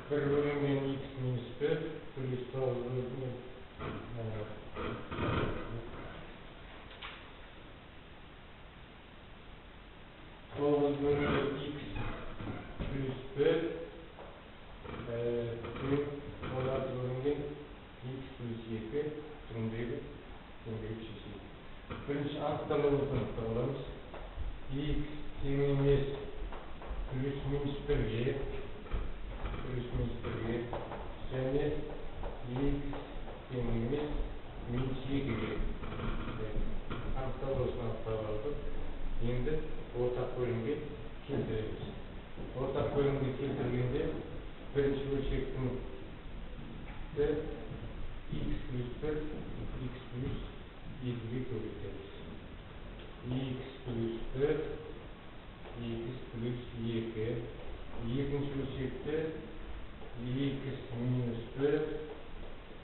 1 bölüngen x minus 4 plus 9 bölüngen 9 bölüngen x plus 4 16 bölüngen x plus 2 türündeki şişi. Birinci anahtarlarımızdan anahtarlarımız x temimiz plus minus 1'ye және x temimiz minus 2'ye anahtarlarımızdan енді ортақ бөлімге келтіреміз. Ортақ бөлімге келтіргенде бірінші бөлшектің x plus 1 x plus 2'ye көбейтеміз. x plus 4 x plus 2 екінші бөлшекті x minus 4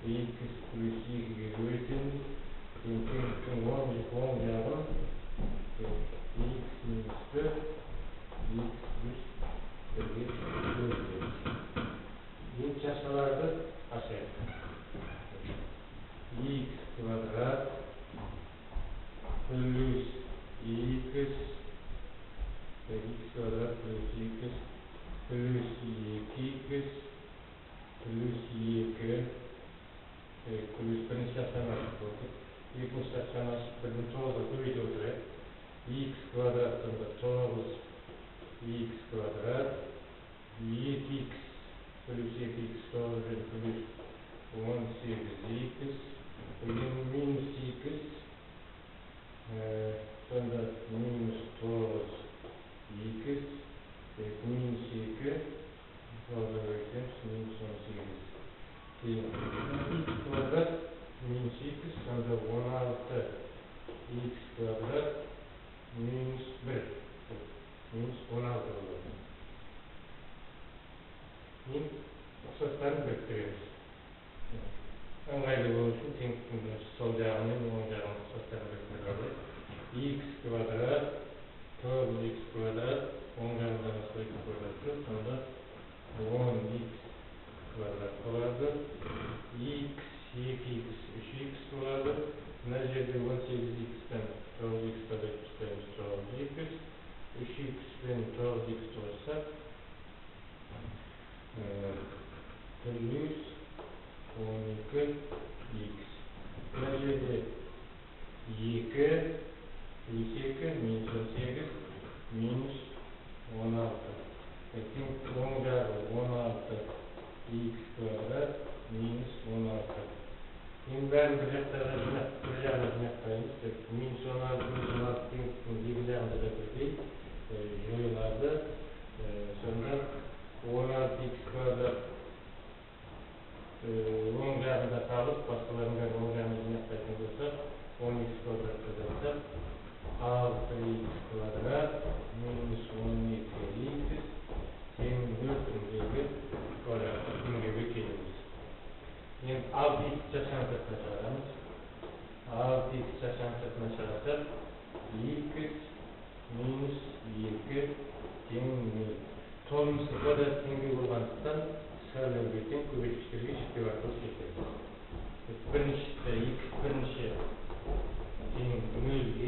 x plus 2'ye көбейтеміз. Теңдіктің 10 жағын x minus 4 x plus 1'ye көбейтеміз. Енді шашаларды ашайық. X квадрат плюс 2x квадрат плюс 2x плюс 2x плюс 2 плюс бірінші шашаны ашып болдық. Екінші шашаны ашып бірдің 9'a көбейтіп отырайық. X квадраттында 9x квадрат 2x плюс 2x 9 плюс 18x минус 2x сонда минус 9x минус 2 минус 18 x квадрат минус 2 сонда 16x квадрат минус 1 минус 16 болады. Енді ұқсастарын біріктіреміз. Ыңғайлы болу үшін теңдіктің сол жағы мен оң жағын ұқсастарын біріктіріп алайық. X квадрат 9x квадрат оң жағында насыл x квадрат тұр, сонда 10x квадрат болады. X 2x 3x болады. Мына жерде 18x'тен 9x квадрат түспейміз 9x 3x'тен 9x қоссақ плюс 12x. Мына жерде 2 плюс 2 минус 18 минус 16. Теңдіктің оң жағы 16x квадрат минус 16. Енді бәрін бір жағына жинақтаймыз. Минус 16 теңдіктің екі жағында да бірдей жойылады. Сонда 16x квадрат оң жағында қалып, басқаларын бәрін оң жағына жинақтайтын болсақ, 10x квадратты жазсақ, 6x квадрат минус 12x тең 0 түріндегі квадратты теңдеуге келеміз. Енді 6x шашаны сыртына шығарамыз. 6x шашаны сыртына шығарсақ, x минус 2 тең 0. Толымызды квадрат теңдеу болғандықтан сәулеге тең көбейткіштерге шектеу арқылы шектейміз. Бірінші x бірінші тең 0